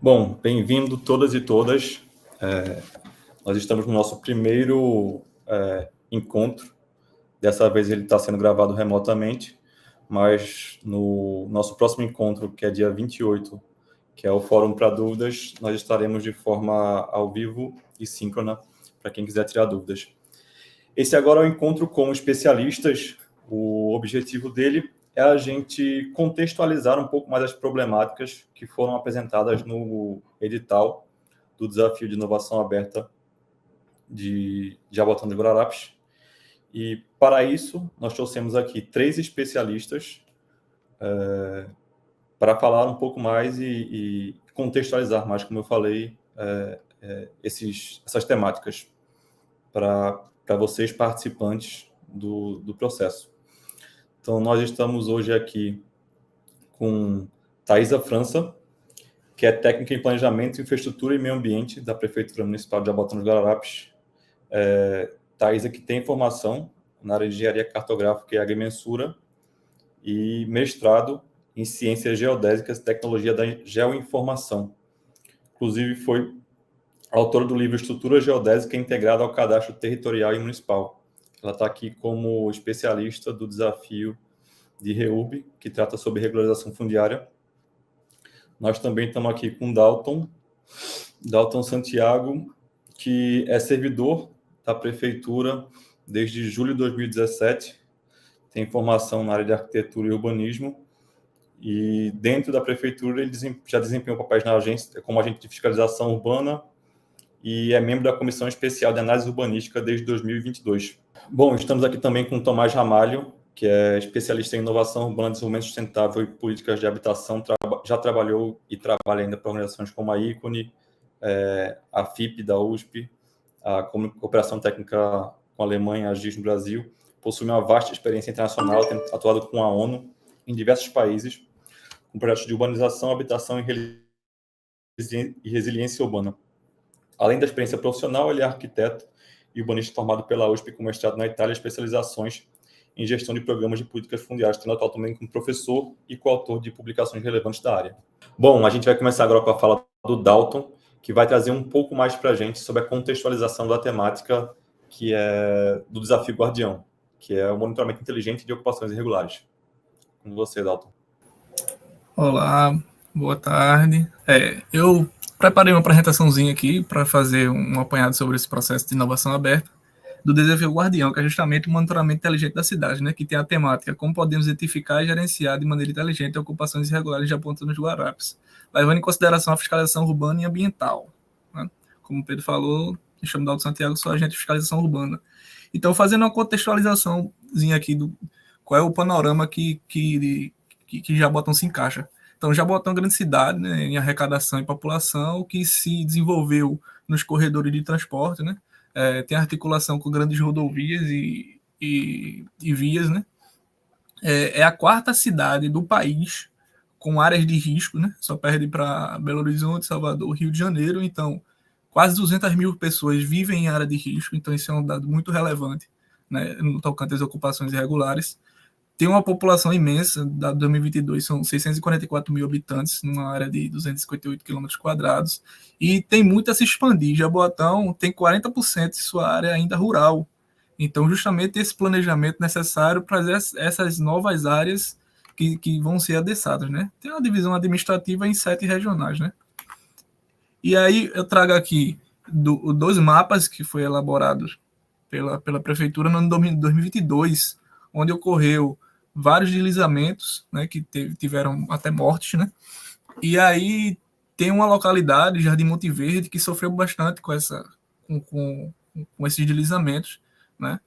Bom, bem-vindo todas e todas. Nós estamos no nosso primeiro encontro. Dessa vez ele está sendo gravado remotamente, mas no nosso próximo encontro, que é dia 28, que é o Fórum para Dúvidas, nós estaremos de forma ao vivo e síncrona para quem quiser tirar dúvidas. Esse agora é o encontro com especialistas. O objetivo dele é a gente contextualizar um pouco mais as problemáticas que foram apresentadas no edital do Desafio de Inovação Aberta de Jaboatão dos Guararapes. E, para isso, nós trouxemos aqui 3 especialistas para falar um pouco mais e contextualizar mais, como eu falei, essas temáticas para vocês participantes do processo. Então, nós estamos hoje aqui com Thaisa França, que é técnica em Planejamento, Infraestrutura e Meio Ambiente da Prefeitura Municipal de Jaboatão dos Guararapes. Thaisa, que tem formação na área de Engenharia Cartográfica e Agrimensura e mestrado em Ciências Geodésicas e Tecnologia da Geoinformação. Inclusive, foi autora do livro Estrutura Geodésica Integrada ao Cadastro Territorial e Municipal. Ela está aqui como especialista do desafio de REURB, que trata sobre regularização fundiária. Nós também estamos aqui com Dalton Santiago, que é servidor da Prefeitura desde julho de 2017, tem formação na área de arquitetura e urbanismo, e dentro da Prefeitura ele já desempenhou papéis na agência como agente de fiscalização urbana e é membro da Comissão Especial de Análise Urbanística desde 2022. Bom, estamos aqui também com Tomás Ramalho, que é especialista em inovação urbana, desenvolvimento sustentável e políticas de habitação, já trabalhou e trabalha ainda para organizações como a ICONE, a FIP da USP, a Cooperação Técnica com a Alemanha, a GIS no Brasil. Possui uma vasta experiência internacional, tem atuado com a ONU em diversos países, com projetos de urbanização, habitação e resiliência urbana. Além da experiência profissional, ele é arquiteto e urbanista formado pela USP com mestrado na Itália, especializações em gestão de programas de políticas fundiárias, tendo atuado também como professor e coautor de publicações relevantes da área. Bom, a gente vai começar agora com a fala do Dalton, que vai trazer um pouco mais para a gente sobre a contextualização da temática que é do desafio Guardião, que é o monitoramento inteligente de ocupações irregulares. Com você, Dalton. Olá, boa tarde. Eu preparei uma apresentaçãozinha aqui para fazer um apanhado sobre esse processo de inovação aberta do desafio Guardião, que é justamente o monitoramento inteligente da cidade, né, que tem a temática como podemos identificar e gerenciar de maneira inteligente ocupações irregulares de Jaboatão dos Guararapes, levando em consideração a fiscalização urbana e ambiental. Né? Como o Pedro falou, me chamo Dalton Santiago, sou agente de fiscalização urbana. Então, fazendo uma contextualizaçãozinha aqui do qual é o panorama que Jaboatão se encaixa. Então, Jaboatão é uma grande cidade, né, em arrecadação e população, que se desenvolveu nos corredores de transporte, né? Tem articulação com grandes rodovias e vias, né? É a 4ª cidade do país com áreas de risco, né? Só perde para Belo Horizonte, Salvador, Rio de Janeiro. Então, quase 200 mil pessoas vivem em área de risco. Então, isso é um dado muito relevante, né, no tocante às ocupações irregulares. Tem uma população imensa, da 2022 são 644 mil habitantes, numa área de 258 km², e tem muito a se expandir. Jaboatão tem 40% de sua área ainda rural. Então, justamente esse planejamento necessário para essas novas áreas que vão ser adestradas, né? Tem uma divisão administrativa em 7 regionais, né? E aí eu trago aqui 2 mapas que foi elaborados pela Prefeitura no ano de 2022, onde ocorreu vários deslizamentos, né, que tiveram até mortes, né? E aí tem uma localidade, Jardim Monte Verde, que sofreu bastante com esses deslizamentos, né?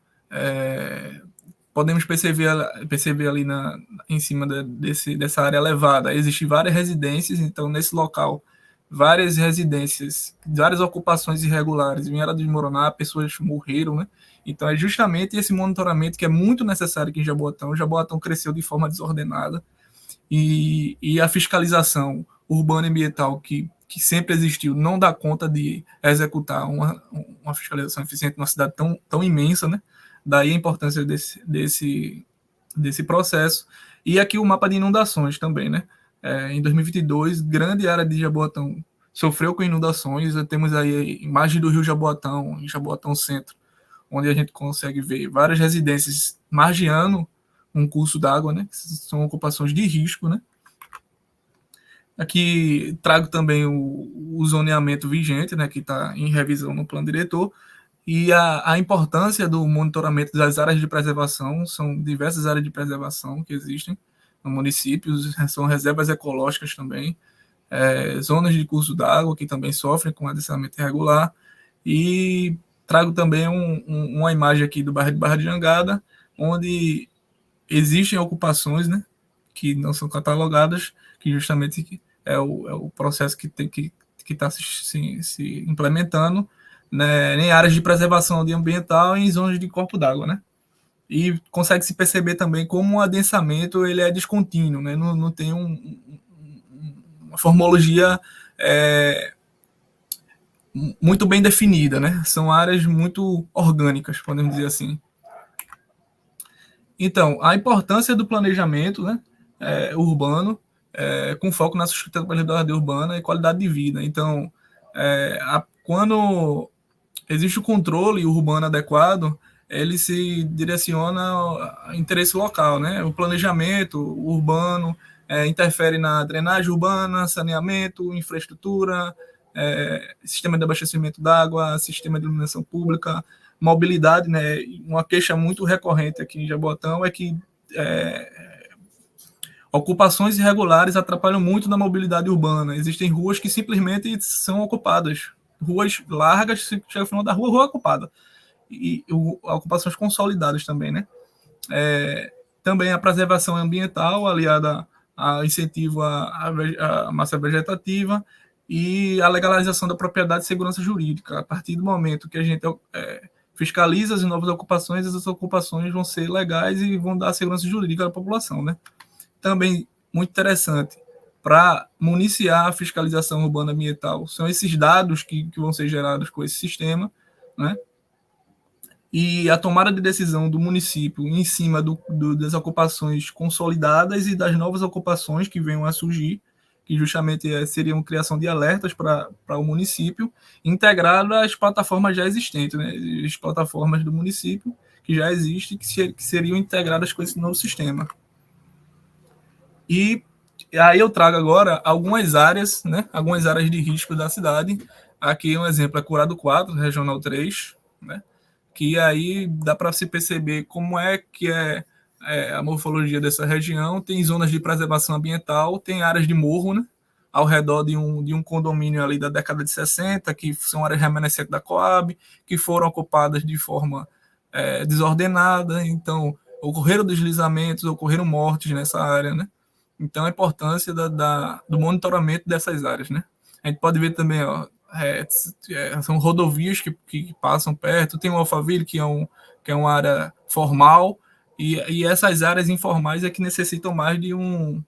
Podemos perceber ali em cima dessa área elevada, existem várias residências, então nesse local várias residências, várias ocupações irregulares vieram a desmoronar, pessoas morreram, né? Então é justamente esse monitoramento que é muito necessário aqui em Jaboatão. Jaboatão cresceu de forma desordenada e a fiscalização urbana e ambiental que sempre existiu não dá conta de executar uma fiscalização eficiente numa cidade tão imensa, né? Daí a importância desse processo. E aqui o mapa de inundações também, né? Em 2022, grande área de Jaboatão sofreu com inundações. Temos aí imagem do Rio Jaboatão, em Jaboatão Centro, onde a gente consegue ver várias residências margeando um curso d'água, né? São ocupações de risco, né? Aqui trago também o zoneamento vigente, né, que está em revisão no plano diretor, e a importância do monitoramento das áreas de preservação. São diversas áreas de preservação que existem no município, são reservas ecológicas também, zonas de curso d'água que também sofrem com adensamento irregular, e trago também uma imagem aqui do bairro de Barra de Jangada, onde existem ocupações, né, que não são catalogadas, que justamente é o processo que tem que está se implementando, né, em áreas de preservação ambiental e em zonas de corpo d'água, né? E consegue se perceber também como o adensamento ele é descontínuo, né? Não tem uma formologia muito bem definida, né? São áreas muito orgânicas, podemos dizer assim. Então, a importância do planejamento, né, urbano, com foco na sustentabilidade urbana e qualidade de vida. Então, quando existe o controle urbano adequado, ele se direciona ao interesse local, né? O planejamento urbano interfere na drenagem urbana, saneamento, infraestrutura, sistema de abastecimento d'água, sistema de iluminação pública, mobilidade, né? Uma queixa muito recorrente aqui em Jaboatão é que ocupações irregulares atrapalham muito na mobilidade urbana. Existem ruas que simplesmente são ocupadas, ruas largas, se chega ao final da rua, rua ocupada. E ocupações consolidadas também, né? Também a preservação ambiental, aliada ao incentivo à massa vegetativa e a legalização da propriedade e segurança jurídica. A partir do momento que a gente fiscaliza as novas ocupações, essas ocupações vão ser legais e vão dar segurança jurídica à população, né? Também muito interessante para municiar a fiscalização urbana ambiental são esses dados que vão ser gerados com esse sistema, né? E a tomada de decisão do município em cima das ocupações consolidadas e das novas ocupações que venham a surgir, que justamente seriam criação de alertas para o município, integrado às plataformas já existentes, né? As plataformas do município que já existem, que seriam integradas com esse novo sistema. E aí eu trago agora algumas áreas, né? Algumas áreas de risco da cidade. Aqui um exemplo é Curado 4, Regional 3, né? Que aí dá para se perceber como é que a morfologia dessa região. Tem zonas de preservação ambiental, tem áreas de morro, né, ao redor de um condomínio ali da década de 60, que são áreas remanescentes da Coab, que foram ocupadas de forma desordenada. Então, ocorreram deslizamentos, ocorreram mortes nessa área, né? Então, a importância do monitoramento dessas áreas, né? A gente pode ver também, ó, são rodovias que passam perto, tem o Alphaville, que é uma área formal, e essas áreas informais é que necessitam mais de um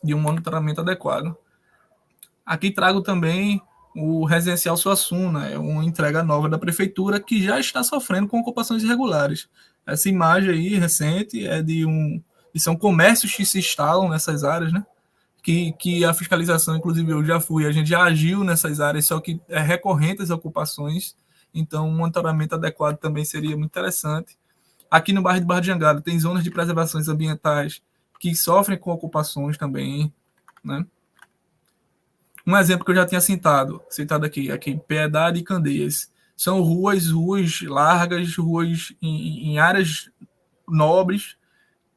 monitoramento adequado. Aqui trago também o Residencial Suassuna, é uma entrega nova da prefeitura que já está sofrendo com ocupações irregulares. Essa imagem aí, recente, e são comércios que se instalam nessas áreas, né? Que a fiscalização, inclusive eu já fui, a gente já agiu nessas áreas, só que é recorrente as ocupações, então um monitoramento adequado também seria muito interessante. Aqui no bairro de Barra de Jangada tem zonas de preservações ambientais que sofrem com ocupações também, né? Um exemplo que eu já tinha citado aqui, Piedade e Candeias. São ruas largas, ruas em áreas nobres,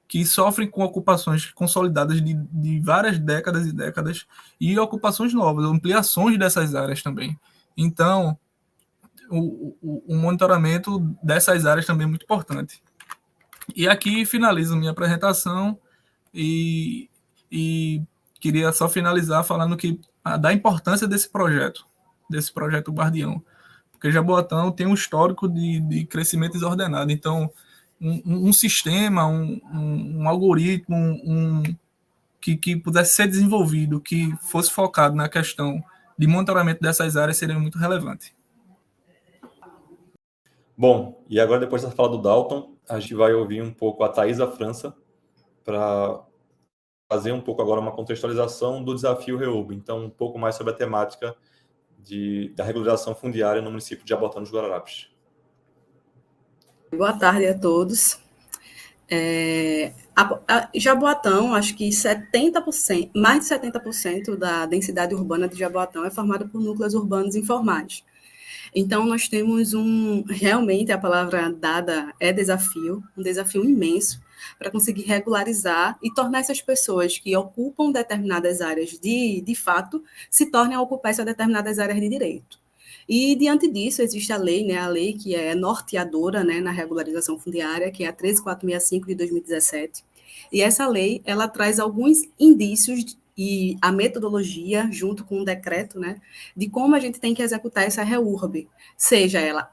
que sofrem com ocupações consolidadas de várias décadas e décadas, e ocupações novas, ampliações dessas áreas também. Então, o monitoramento dessas áreas também é muito importante. E aqui finalizo minha apresentação e queria só finalizar falando da importância desse projeto Guardião, porque Jaboatão tem um histórico de crescimento desordenado. Então, um sistema, um algoritmo que pudesse ser desenvolvido, que fosse focado na questão de monitoramento dessas áreas, seria muito relevante. Bom, e agora, depois da fala do Dalton, a gente vai ouvir um pouco a Thaisa França para fazer um pouco agora uma contextualização do desafio REURB, então um pouco mais sobre a temática da regularização fundiária no município de Jabotão dos Guararapes. Boa tarde a todos. Jaboatão, acho que 70%, mais de 70% da densidade urbana de Jaboatão é formada por núcleos urbanos informais. Então, nós temos realmente, a palavra dada é desafio, um desafio imenso para conseguir regularizar e tornar essas pessoas que ocupam determinadas áreas de fato, se tornem a ocupar essas determinadas áreas de direito. E, diante disso, existe a lei que é norteadora, né, na regularização fundiária, que é a 13.465 de 2017. E essa lei, ela traz alguns indícios e a metodologia, junto com o decreto, né, de como a gente tem que executar essa REURB, seja ela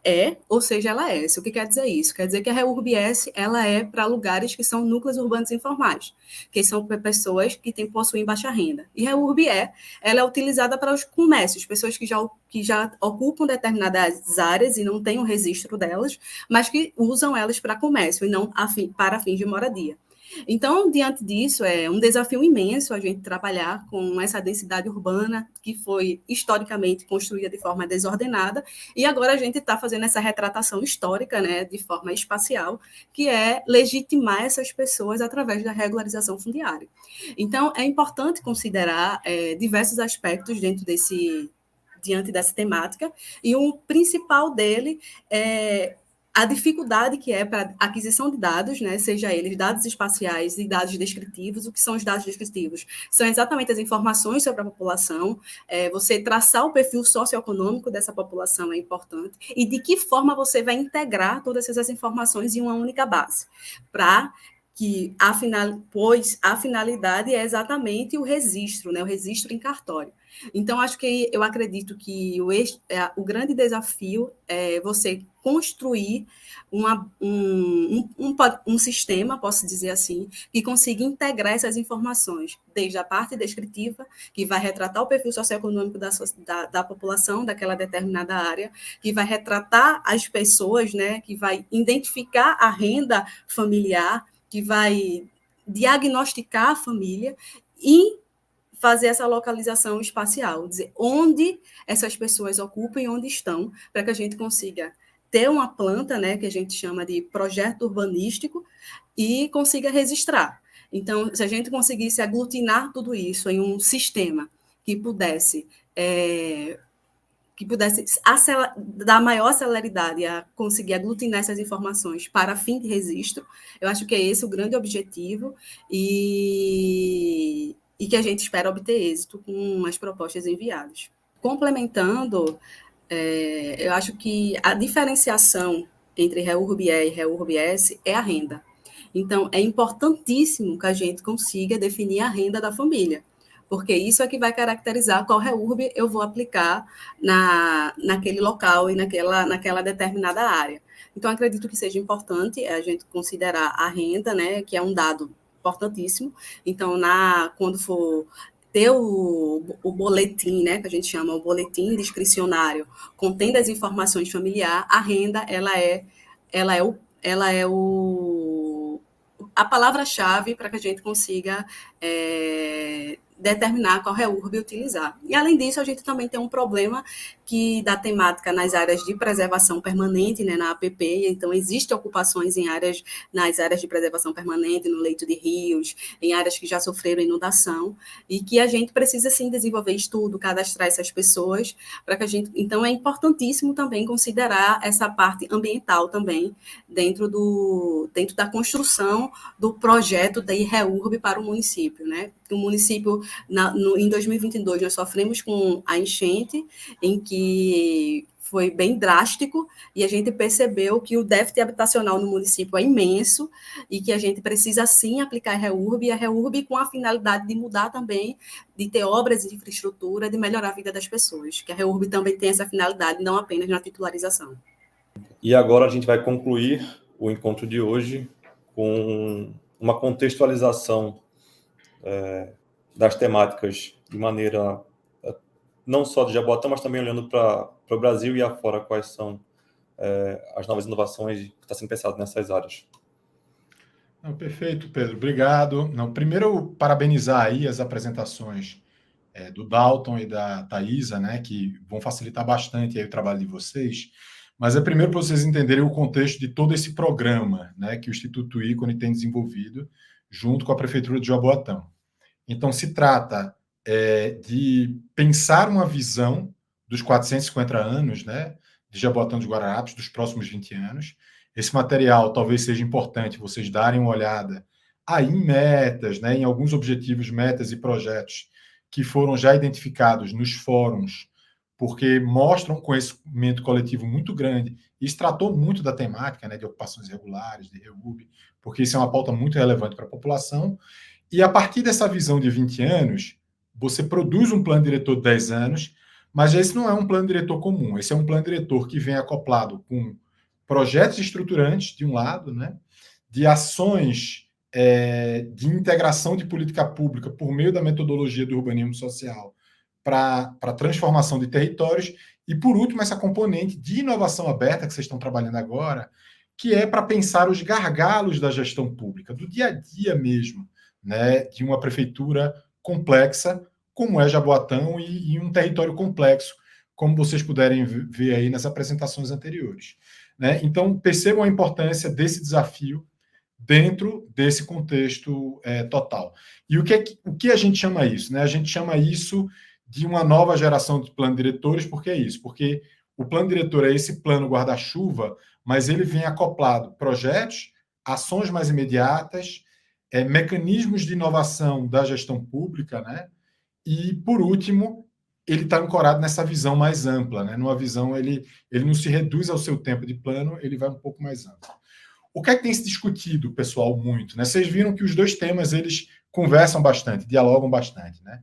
ou seja ela S. O que quer dizer isso? Quer dizer que a REURB S, ela é para lugares que são núcleos urbanos informais, que são para pessoas que possuem baixa renda. E REURB ela é utilizada para os comércios, pessoas que já ocupam determinadas áreas e não têm o registro delas, mas que usam elas para comércio e não para fins de moradia. Então, diante disso, é um desafio imenso a gente trabalhar com essa densidade urbana que foi historicamente construída de forma desordenada, e agora a gente está fazendo essa retratação histórica, né, de forma espacial, que é legitimar essas pessoas através da regularização fundiária. Então, é importante considerar diversos aspectos diante dessa temática, e um principal dele é a dificuldade que é para aquisição de dados, né, seja eles dados espaciais e dados descritivos. O que são os dados descritivos? São exatamente as informações sobre a população, você traçar o perfil socioeconômico dessa população é importante, e de que forma você vai integrar todas essas informações em uma única base, pois a finalidade é exatamente o registro, né, o registro em cartório. Então, eu acredito que o grande desafio é você construir um sistema, posso dizer assim, que consiga integrar essas informações, desde a parte descritiva, que vai retratar o perfil socioeconômico da população daquela determinada área, que vai retratar as pessoas, né, que vai identificar a renda familiar, que vai diagnosticar a família e fazer essa localização espacial, dizer onde essas pessoas ocupam e onde estão, para que a gente consiga ter uma planta, né, que a gente chama de projeto urbanístico, e consiga registrar. Então, se a gente conseguisse aglutinar tudo isso em um sistema que pudesse dar maior celeridade a conseguir aglutinar essas informações para fim de registro, eu acho que é esse o grande objetivo, e que a gente espera obter êxito com as propostas enviadas. Complementando, eu acho que a diferenciação entre REURB-E e REURB-S é a renda. Então, é importantíssimo que a gente consiga definir a renda da família, porque isso é que vai caracterizar qual REURB eu vou aplicar naquele local e naquela determinada área. Então, acredito que seja importante a gente considerar a renda, né, que é um dado importantíssimo. Então, quando for ter o boletim, né, que a gente chama o boletim discricionário, contendo as informações familiares, a renda ela é a palavra-chave para que a gente consiga determinar qual REURB utilizar. E, além disso, a gente também tem um problema da temática nas áreas de preservação permanente, né, na APP. Então, existem ocupações nas áreas de preservação permanente, no leito de rios, em áreas que já sofreram inundação, e que a gente precisa, sim, desenvolver estudo, cadastrar essas pessoas, para que a gente... Então, é importantíssimo também considerar essa parte ambiental também, dentro da construção do projeto da REURB para o município, né? O município, em 2022, nós sofremos com a enchente, em que foi bem drástico, e a gente percebeu que o déficit habitacional no município é imenso, e que a gente precisa, sim, aplicar a REURB, e a REURB com a finalidade de mudar também, de ter obras de infraestrutura, de melhorar a vida das pessoas, que a REURB também tem essa finalidade, não apenas na titularização. E agora a gente vai concluir o encontro de hoje com uma contextualização das temáticas de maneira não só de Jaboatão, mas também olhando para o Brasil e afora, quais são as novas inovações que estão sendo pensadas nessas áreas. Não, perfeito, Pedro. Obrigado. Não, primeiro, parabenizar aí as apresentações do Dalton e da Thaisa, né, que vão facilitar bastante aí o trabalho de vocês. Mas é primeiro para vocês entenderem o contexto de todo esse programa, né, que o Instituto Ícone tem desenvolvido junto com a Prefeitura de Jaboatão. Então, se trata de pensar uma visão dos 450 anos, né, de Jaboatão dos Guararapes, dos próximos 20 anos. Esse material talvez seja importante vocês darem uma olhada aí em metas, né, em alguns objetivos, metas e projetos que foram já identificados nos fóruns, porque mostram um conhecimento coletivo muito grande. Isso tratou muito da temática, né, de ocupações irregulares, de REUB, porque isso é uma pauta muito relevante para a população. E a partir dessa visão de 20 anos, você produz um plano diretor de 10 anos, mas esse não é um plano diretor comum. Esse é um plano diretor que vem acoplado com projetos estruturantes, de um lado, né, de ações de integração de política pública por meio da metodologia do urbanismo social para transformação de territórios, e, por último, essa componente de inovação aberta que vocês estão trabalhando agora, que é para pensar os gargalos da gestão pública, do dia a dia mesmo, né, de uma prefeitura complexa, como é Jaboatão, e um território complexo, como vocês puderem ver aí nas apresentações anteriores. Né? Então, percebam a importância desse desafio dentro desse contexto total. E o que a gente chama isso? Né? A gente chama isso de uma nova geração de plano diretores. Por que isso? Porque o plano diretor é esse plano guarda-chuva, mas ele vem acoplado projetos, ações mais imediatas, mecanismos de inovação da gestão pública, né? E, por último, ele está ancorado nessa visão mais ampla, né? Numa visão, ele não se reduz ao seu tempo de plano, ele vai um pouco mais amplo. O que é que tem se discutido, pessoal, muito? Né? Vocês viram que os dois temas, eles conversam bastante, dialogam bastante, né?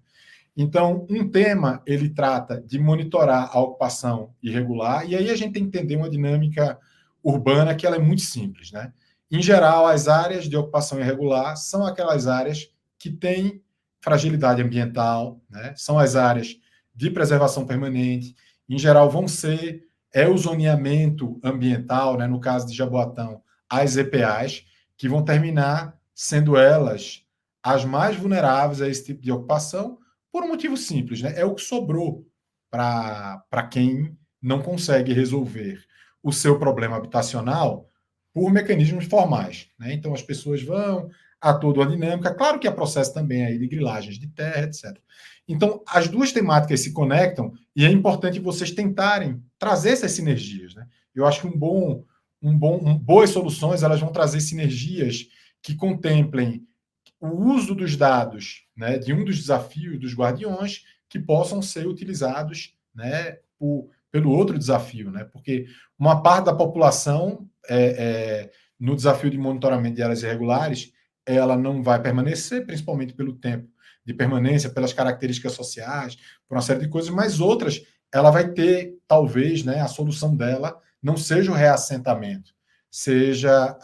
Então, um tema, ele trata de monitorar a ocupação irregular, e aí a gente tem que entender uma dinâmica urbana que ela é muito simples, né? Em geral, as áreas de ocupação irregular são aquelas áreas que têm fragilidade ambiental, né? São as áreas de preservação permanente, em geral vão ser o zoneamento ambiental, né? No caso de Jaboatão, as EPAs, que vão terminar sendo elas as mais vulneráveis a esse tipo de ocupação, por um motivo simples, né? É o que sobrou para quem não consegue resolver o seu problema habitacional por mecanismos formais, né? Então, as pessoas vão a toda a dinâmica. Claro que há processo também aí de grilagens de terra, etc. Então, as duas temáticas se conectam e é importante vocês tentarem trazer essas sinergias, né? Eu acho que boas soluções, elas vão trazer sinergias que contemplem o uso dos dados, né, de um dos desafios dos guardiões, que possam ser utilizados, né, pelo outro desafio, né? Porque uma parte da população, no desafio de monitoramento de áreas irregulares, ela não vai permanecer, principalmente pelo tempo de permanência, pelas características sociais, por uma série de coisas, mas outras, ela vai ter, talvez, né, a solução dela não seja o reassentamento, seja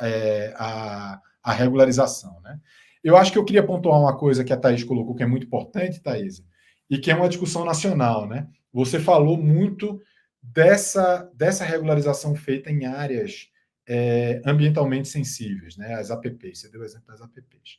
a regularização, né? Eu acho que eu queria pontuar uma coisa que a Thaís colocou, que é muito importante, Thaís, e que é uma discussão nacional, né? Você falou muito dessa regularização feita em áreas ambientalmente sensíveis, né? As APPs, você deu o exemplo das APPs.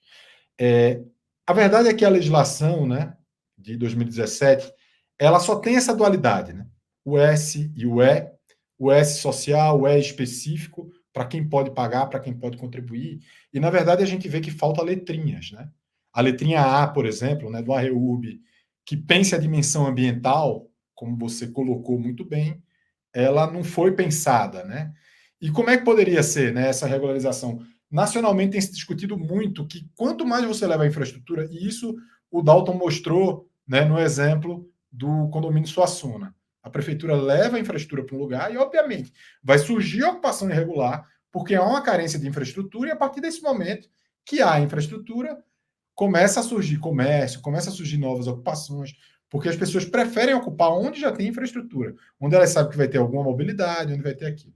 A verdade é que a legislação, né, de 2017, ela só tem essa dualidade, né? O S e o S social, o E específico, para quem pode pagar, para quem pode contribuir. E, na verdade, a gente vê que falta letrinhas, né? A letrinha A, por exemplo, né, do AREUB, que pense a dimensão ambiental, como você colocou muito bem, ela não foi pensada, né? E como é que poderia ser, né, essa regularização? Nacionalmente tem se discutido muito que quanto mais você leva a infraestrutura, e isso o Dalton mostrou, né, no exemplo do condomínio Suassuna. A prefeitura leva a infraestrutura para um lugar e, obviamente, vai surgir a ocupação irregular, porque há uma carência de infraestrutura, e a partir desse momento que há infraestrutura, começa a surgir comércio, começa a surgir novas ocupações, porque as pessoas preferem ocupar onde já tem infraestrutura, onde elas sabem que vai ter alguma mobilidade, onde vai ter aquilo.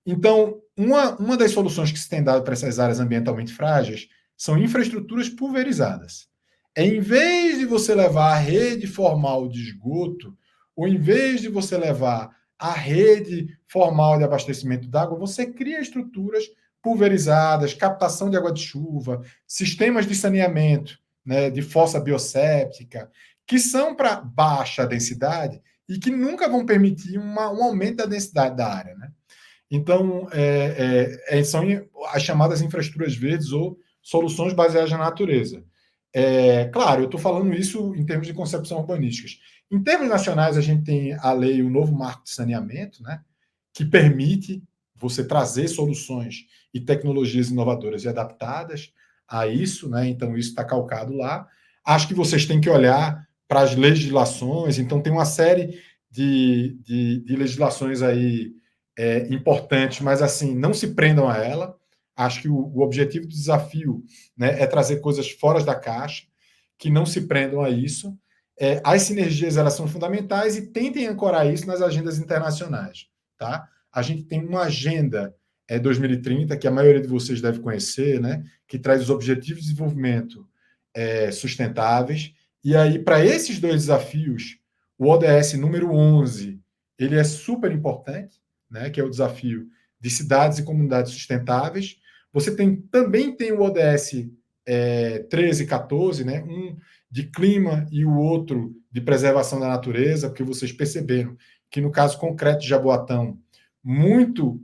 Então, uma das soluções que se tem dado para essas áreas ambientalmente frágeis são infraestruturas pulverizadas. Em vez de você levar a rede formal de esgoto, ou em vez de você levar a rede formal de abastecimento d'água, você cria estruturas pulverizadas, captação de água de chuva, sistemas de saneamento, né, de fossa biosséptica, que são para baixa densidade e que nunca vão permitir um aumento da densidade da área, né? Então, são as chamadas infraestruturas verdes ou soluções baseadas na natureza. Claro, eu estou falando isso em termos de concepção urbanísticas. Em termos nacionais, a gente tem a lei, o novo marco de saneamento, né, que permite você trazer soluções e tecnologias inovadoras e adaptadas a isso, né? Então, isso está calcado lá. Acho que vocês têm que olhar para as legislações, então tem uma série de legislações aí importantes, mas assim, não se prendam a ela. Acho que o objetivo do desafio, né, é trazer coisas fora da caixa, que não se prendam a isso. As sinergias, elas são fundamentais e tentem ancorar isso nas agendas internacionais, tá? A gente tem uma agenda 2030, que a maioria de vocês deve conhecer, né, que traz os Objetivos de Desenvolvimento Sustentáveis. E aí, para esses dois desafios, o ODS número 11, ele é super importante, né, que é o desafio de cidades e comunidades sustentáveis. Você também tem o ODS 13 e 14, né, um de clima e o outro de preservação da natureza, porque vocês perceberam que, no caso concreto de Jaboatão, muito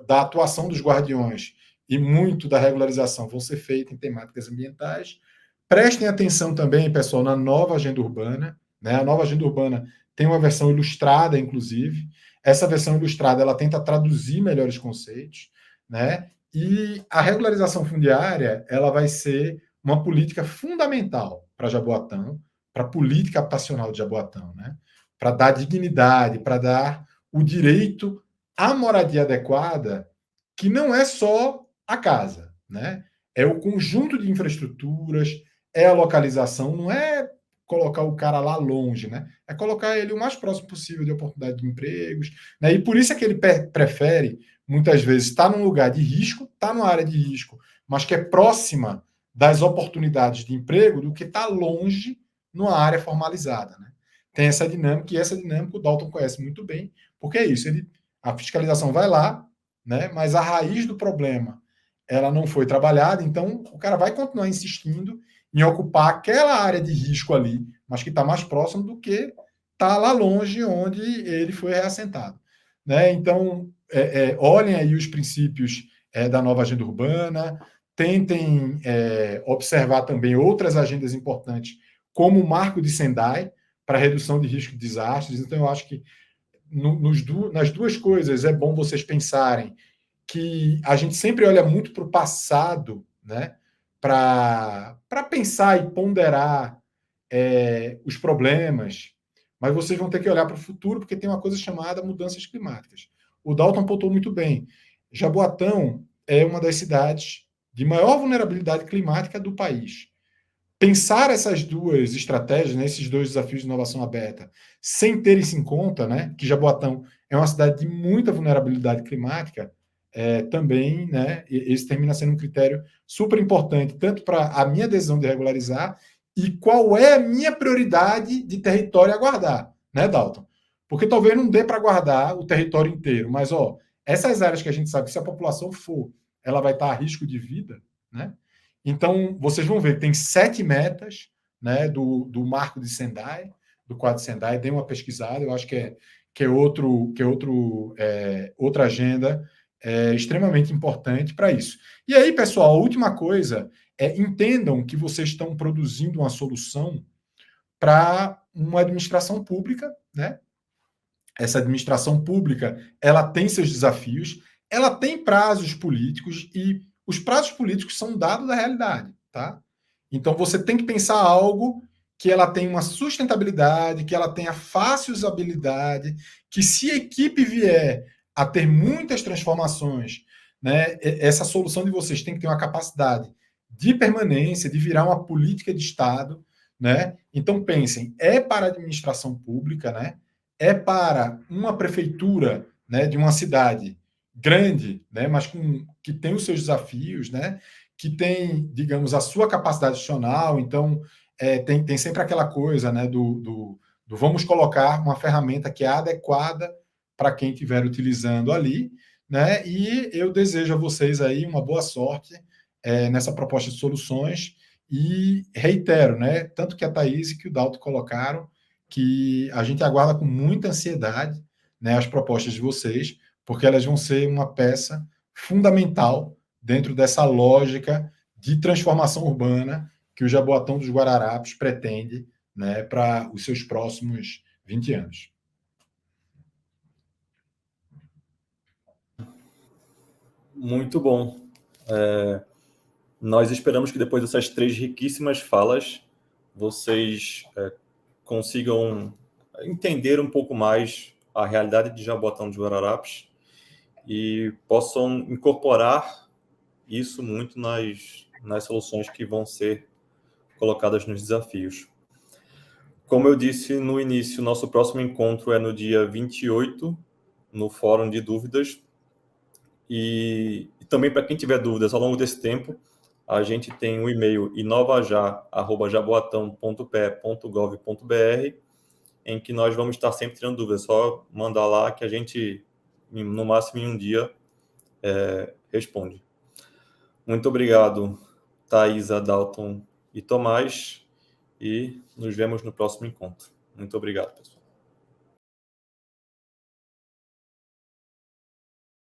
da atuação dos guardiões e muito da regularização vão ser feitas em temáticas ambientais. Prestem atenção também, pessoal, na nova agenda urbana, né? A nova agenda urbana tem uma versão ilustrada, inclusive. Essa versão ilustrada, ela tenta traduzir melhores conceitos, né? E a regularização fundiária, ela vai ser uma política fundamental para Jaboatão, para a política habitacional de Jaboatão, né? Para dar dignidade, para dar o direito à moradia adequada, que não é só a casa, né? É o conjunto de infraestruturas, é a localização, não é colocar o cara lá longe, né? É colocar ele o mais próximo possível de oportunidade de empregos, né? E por isso é que ele prefere, muitas vezes, estar num lugar de risco, estar numa área de risco, mas que é próxima das oportunidades de emprego, do que estar longe numa área formalizada, né? Tem essa dinâmica, e essa dinâmica o Dalton conhece muito bem, porque é isso, a fiscalização vai lá, né? Mas a raiz do problema ela não foi trabalhada, então o cara vai continuar insistindo em ocupar aquela área de risco ali, mas que está mais próximo do que está lá longe onde ele foi reassentado, né? Então, olhem aí os princípios da nova agenda urbana, tentem observar também outras agendas importantes, como o marco de Sendai, para redução de risco de desastres. Então, eu acho que nas duas coisas é bom vocês pensarem que a gente sempre olha muito para o passado, né, para pensar e ponderar os problemas, mas vocês vão ter que olhar para o futuro, porque tem uma coisa chamada mudanças climáticas. O Dalton apontou muito bem. Jaboatão é uma das cidades de maior vulnerabilidade climática do país. Pensar essas duas estratégias, né, esses dois desafios de inovação aberta, sem ter isso em conta, né, que Jaboatão é uma cidade de muita vulnerabilidade climática, também, né, esse termina sendo um critério super importante, tanto para a minha decisão de regularizar e qual é a minha prioridade de território a guardar, né, Dalton? Porque talvez não dê para guardar o território inteiro, mas, essas áreas que a gente sabe que se a população for, ela vai estar a risco de vida, né? Então, vocês vão ver que tem 7 metas, né, do marco de Sendai, do quadro de Sendai, dê uma pesquisada, eu acho que é outra agenda extremamente importante para isso. E aí, pessoal, a última coisa entendam que vocês estão produzindo uma solução para uma administração pública, né? Essa administração pública, ela tem seus desafios, ela tem prazos políticos e os prazos políticos são dados da realidade, tá? Então você tem que pensar algo que ela tenha uma sustentabilidade, que ela tenha fácil usabilidade, que se a equipe vier a ter muitas transformações, né, essa solução de vocês tem que ter uma capacidade de permanência, de virar uma política de Estado, né? Então pensem, para a administração pública, né? É para uma prefeitura, né, de uma cidade grande, né, mas que tem os seus desafios, né, que tem, digamos, a sua capacidade adicional. Então, tem sempre aquela coisa, né, do vamos colocar uma ferramenta que é adequada para quem estiver utilizando ali, né? E eu desejo a vocês aí uma boa sorte nessa proposta de soluções e reitero, né? Tanto que a Thaís e que o Dalton colocaram, que a gente aguarda com muita ansiedade, né, as propostas de vocês, porque elas vão ser uma peça fundamental dentro dessa lógica de transformação urbana que o Jaboatão dos Guararapes pretende, né, para os seus próximos 20 anos. Muito bom. Nós esperamos que depois dessas 3 riquíssimas falas, vocês consigam entender um pouco mais a realidade de Jaboatão dos Guararapes e possam incorporar isso muito nas soluções que vão ser colocadas nos desafios. Como eu disse no início, nosso próximo encontro é no dia 28, no Fórum de Dúvidas. E também, para quem tiver dúvidas ao longo desse tempo, a gente tem um e-mail inovajá@jaboatão.pe.gov.br, em que nós vamos estar sempre tirando dúvidas. É só mandar lá que a gente, no máximo em um dia, responde. Muito obrigado, Thaisa, Dalton e Tomás, e nos vemos no próximo encontro. Muito obrigado, pessoal.